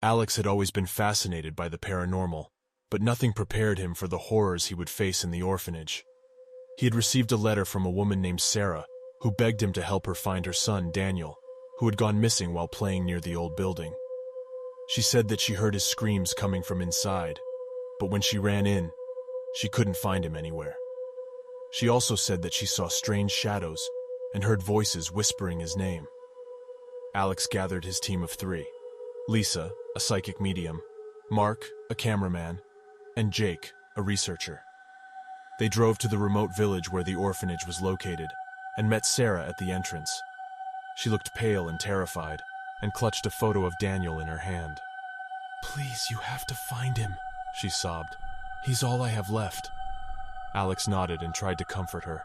Alex had always been fascinated by the paranormal, but nothing prepared him for the horrors he would face in the orphanage. He had received a letter from a woman named Sarah, who begged him to help her find her son, Daniel, who had gone missing while playing near the old building. She said that she heard his screams coming from inside, but when she ran in, she couldn't find him anywhere. She also said that she saw strange shadows and heard voices whispering his name. Alex gathered his team of 3. Lisa, a psychic medium, Mark, a cameraman, and Jake, a researcher. They drove to the remote village where the orphanage was located and met Sarah at the entrance. She looked pale and terrified and clutched a photo of Daniel in her hand. "Please, you have to find him," she sobbed. "He's all I have left." Alex nodded and tried to comfort her.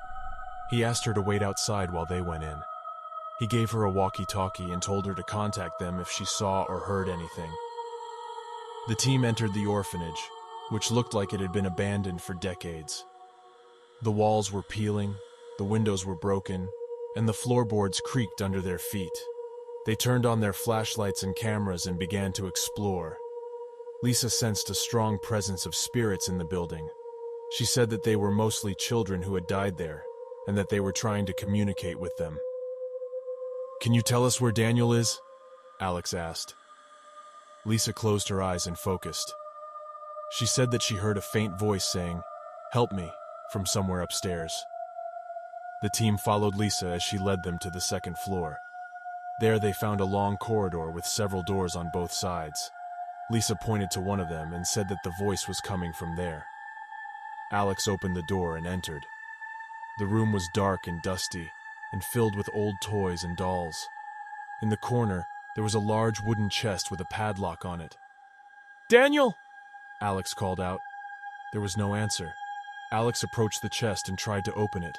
He asked her to wait outside while they went in. He gave her a walkie-talkie and told her to contact them if she saw or heard anything. The team entered the orphanage, which looked like it had been abandoned for decades. The walls were peeling, the windows were broken, and the floorboards creaked under their feet. They turned on their flashlights and cameras and began to explore. Lisa sensed a strong presence of spirits in the building. She said that they were mostly children who had died there, and that they were trying to communicate with them. "Can you tell us where Daniel is?" Alex asked. Lisa closed her eyes and focused. She said that she heard a faint voice saying, "Help me," from somewhere upstairs. The team followed Lisa as she led them to the second floor. There they found a long corridor with several doors on both sides. Lisa pointed to one of them and said that the voice was coming from there. Alex opened the door and entered. The room was dark and dusty, and filled with old toys and dolls. In the corner, there was a large wooden chest with a padlock on it. "Daniel!" Alex called out. There was no answer. Alex approached the chest and tried to open it.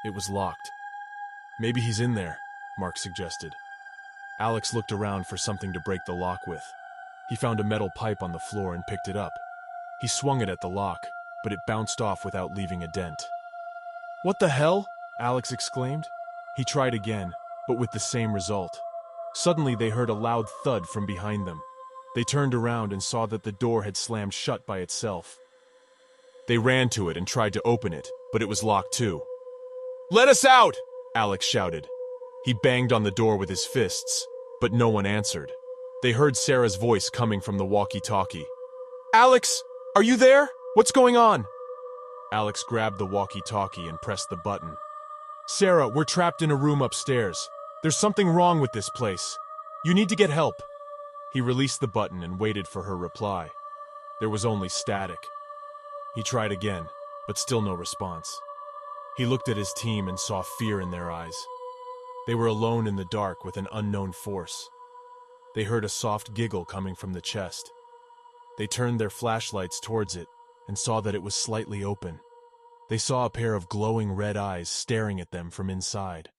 It was locked. "Maybe he's in there," Mark suggested. Alex looked around for something to break the lock with. He found a metal pipe on the floor and picked it up. He swung it at the lock, but it bounced off without leaving a dent. "What the hell?" Alex exclaimed. He tried again, but with the same result. Suddenly they heard a loud thud from behind them. They turned around and saw that the door had slammed shut by itself. They ran to it and tried to open it, but it was locked too. "Let us out!" Alex shouted. He banged on the door with his fists, but no one answered. They heard Sarah's voice coming from the walkie-talkie. "Alex, are you there? What's going on?" Alex grabbed the walkie-talkie and pressed the button. "Sarah, we're trapped in a room upstairs. There's something wrong with this place. You need to get help." He released the button and waited for her reply. There was only static. He tried again, but still no response. He looked at his team and saw fear in their eyes. They were alone in the dark with an unknown force. They heard a soft giggle coming from the chest. They turned their flashlights towards it and saw that it was slightly open. They saw a pair of glowing red eyes staring at them from inside.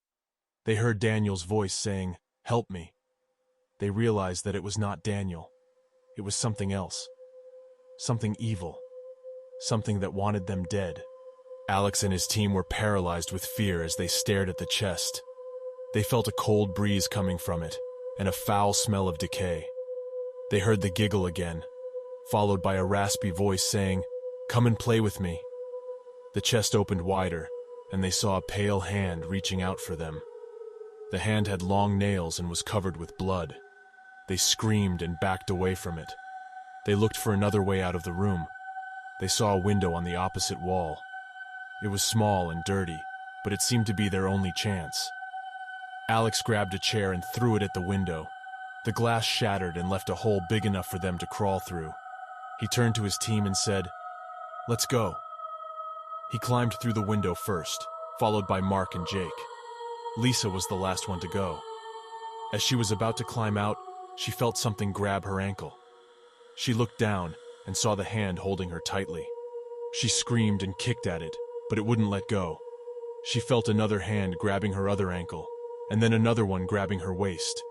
They heard Daniel's voice saying, "Help me." They realized that it was not Daniel. It was something else. Something evil. Something that wanted them dead. Alex and his team were paralyzed with fear as they stared at the chest. They felt a cold breeze coming from it, and a foul smell of decay. They heard the giggle again, followed by a raspy voice saying, "Come and play with me." The chest opened wider, and they saw a pale hand reaching out for them. The hand had long nails and was covered with blood. They screamed and backed away from it. They looked for another way out of the room. They saw a window on the opposite wall. It was small and dirty, but it seemed to be their only chance. Alex grabbed a chair and threw it at the window. The glass shattered and left a hole big enough for them to crawl through. He turned to his team and said, "Let's go." He climbed through the window first, followed by Mark and Jake. Lisa was the last one to go. As she was about to climb out, she felt something grab her ankle. She looked down and saw the hand holding her tightly. She screamed and kicked at it, but it wouldn't let go. She felt another hand grabbing her other ankle, and then another one grabbing her waist.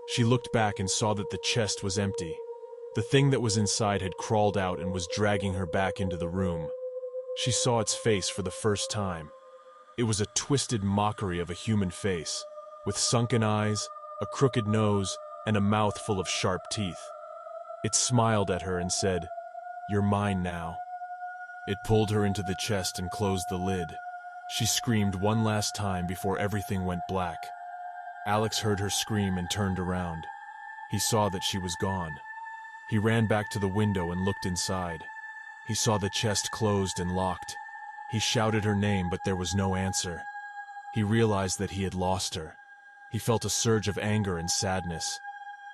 She looked back and saw that the chest was empty. The thing that was inside had crawled out and was dragging her back into the room. She saw its face for the first time. It was a twisted mockery of a human face, with sunken eyes, a crooked nose, and a mouth full of sharp teeth. It smiled at her and said, "You're mine now." It pulled her into the chest and closed the lid. She screamed one last time before everything went black. Alex heard her scream and turned around. He saw that she was gone. He ran back to the window and looked inside. He saw the chest closed and locked. He shouted her name, but there was no answer. He realized that he had lost her. He felt a surge of anger and sadness.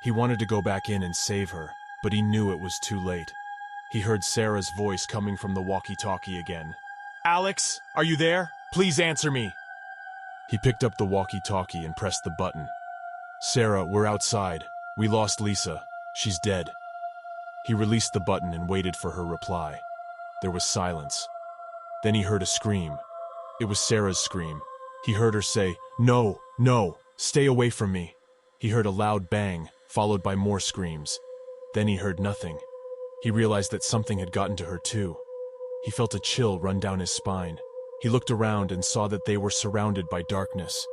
He wanted to go back in and save her, but he knew it was too late. He heard Sarah's voice coming from the walkie-talkie again. "Alex, are you there? Please answer me." He picked up the walkie-talkie and pressed the button. "Sarah, we're outside. We lost Lisa. She's dead." He released the button and waited for her reply. There was silence. Then he heard a scream. It was Sarah's scream. He heard her say, "No, no, stay away from me." He heard a loud bang, followed by more screams. Then he heard nothing. He realized that something had gotten to her too. He felt a chill run down his spine. He looked around and saw that they were surrounded by darkness.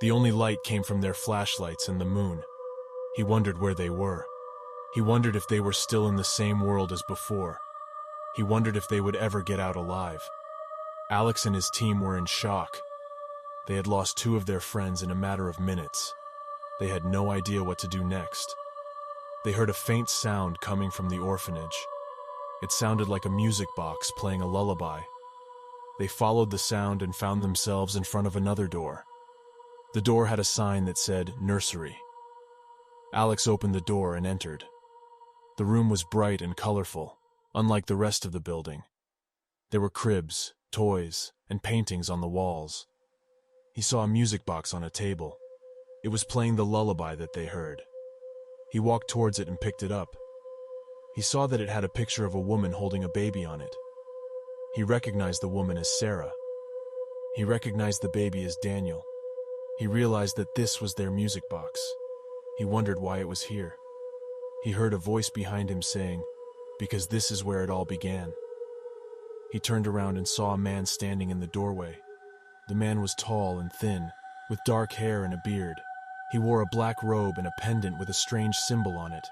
The only light came from their flashlights and the moon. He wondered where they were. He wondered if they were still in the same world as before. He wondered if they would ever get out alive. Alex and his team were in shock. They had lost two of their friends in a matter of minutes. They had no idea what to do next. They heard a faint sound coming from the orphanage. It sounded like a music box playing a lullaby. They followed the sound and found themselves in front of another door. The door had a sign that said, "Nursery." Alex opened the door and entered. The room was bright and colorful, unlike the rest of the building. There were cribs, toys, and paintings on the walls. He saw a music box on a table. It was playing the lullaby that they heard. He walked towards it and picked it up. He saw that it had a picture of a woman holding a baby on it. He recognized the woman as Sarah. He recognized the baby as Daniel. He realized that this was their music box. He wondered why it was here. He heard a voice behind him saying, "Because this is where it all began." He turned around and saw a man standing in the doorway. The man was tall and thin, with dark hair and a beard. He wore a black robe and a pendant with a strange symbol on it.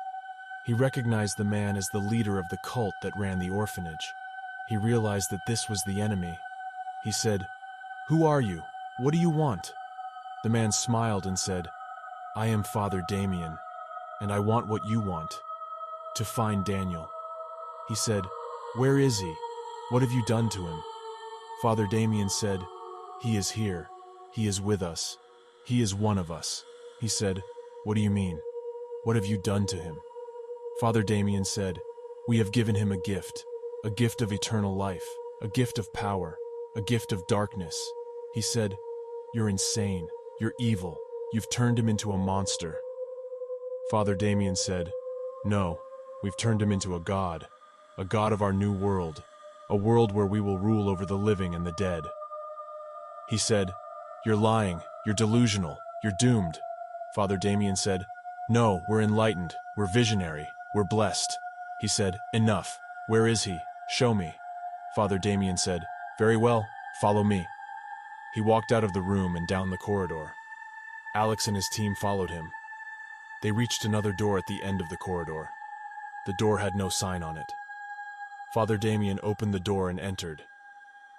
He recognized the man as the leader of the cult that ran the orphanage. He realized that this was the enemy. He said, "Who are you? What do you want?" The man smiled and said, "I am Father Damien, and I want what you want, to find Daniel." He said, "Where is he? What have you done to him?" Father Damien said, "He is here. He is with us. He is one of us." He said, "What do you mean? What have you done to him?" Father Damien said, "We have given him a gift of eternal life, a gift of power, a gift of darkness." He said, "You're insane. You're evil. You've turned him into a monster." Father Damien said, "No, we've turned him into a god of our new world, a world where we will rule over the living and the dead." He said, "You're lying. You're delusional. You're doomed." Father Damien said, "No, we're enlightened. We're visionary. We're blessed." He said, "Enough. Where is he? Show me." Father Damien said, "Very well, follow me." He walked out of the room and down the corridor. Alex and his team followed him. They reached another door at the end of the corridor. The door had no sign on it. Father Damien opened the door and entered.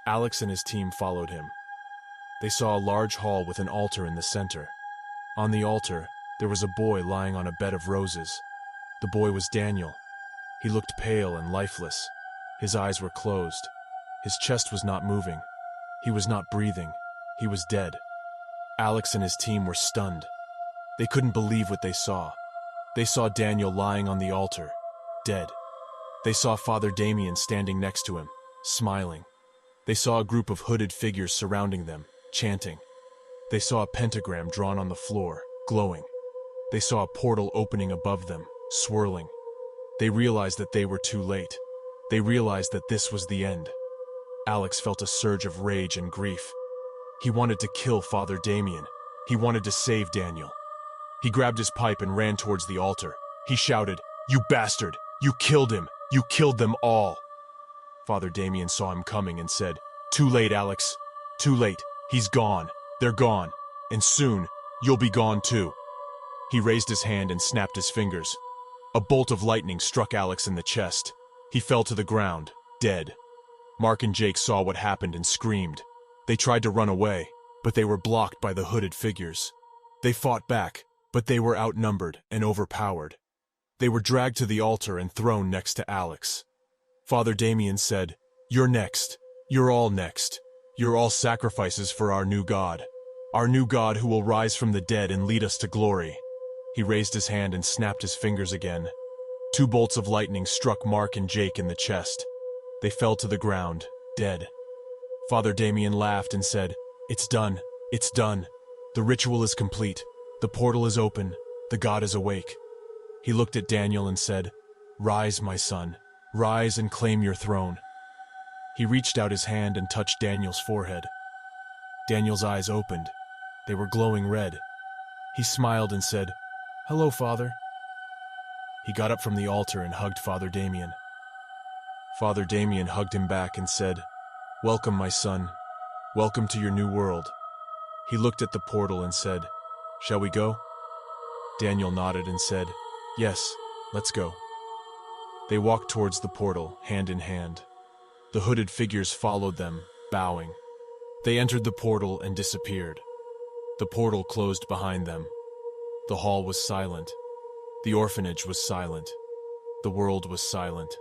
Alex and his team followed him. They saw a large hall with an altar in the center. On the altar, there was a boy lying on a bed of roses. The boy was Daniel. He looked pale and lifeless. His eyes were closed. His chest was not moving. He was not breathing. He was dead. Alex and his team were stunned. They couldn't believe what they saw. They saw Daniel lying on the altar, dead. They saw Father Damien standing next to him, smiling. They saw a group of hooded figures surrounding them, chanting. They saw a pentagram drawn on the floor, glowing. They saw a portal opening above them, swirling. They realized that they were too late. They realized that this was the end. Alex felt a surge of rage and grief. He wanted to kill Father Damien. He wanted to save Daniel. He grabbed his pipe and ran towards the altar. He shouted, "You bastard! You killed him! You killed them all!" Father Damien saw him coming and said, "Too late, Alex. Too late. He's gone. They're gone. And soon, you'll be gone too." He raised his hand and snapped his fingers. A bolt of lightning struck Alex in the chest. He fell to the ground, dead. Mark and Jake saw what happened and screamed. They tried to run away, but they were blocked by the hooded figures. They fought back, but they were outnumbered and overpowered. They were dragged to the altar and thrown next to Alex. Father Damien said, "You're next. You're all next. You're all sacrifices for our new God. Our new God who will rise from the dead and lead us to glory." He raised his hand and snapped his fingers again. 2 bolts of lightning struck Mark and Jake in the chest. They fell to the ground, dead. Father Damien laughed and said, "It's done. It's done. The ritual is complete. The portal is open. The God is awake." He looked at Daniel and said, "Rise, my son. Rise and claim your throne." He reached out his hand and touched Daniel's forehead. Daniel's eyes opened. They were glowing red. He smiled and said, "Hello, Father." He got up from the altar and hugged Father Damien. Father Damien hugged him back and said, "Welcome, my son. Welcome to your new world." He looked at the portal and said, "Shall we go?" Daniel nodded and said, "Yes, let's go." They walked towards the portal, hand in hand. The hooded figures followed them, bowing. They entered the portal and disappeared. The portal closed behind them. The hall was silent. The orphanage was silent. The world was silent.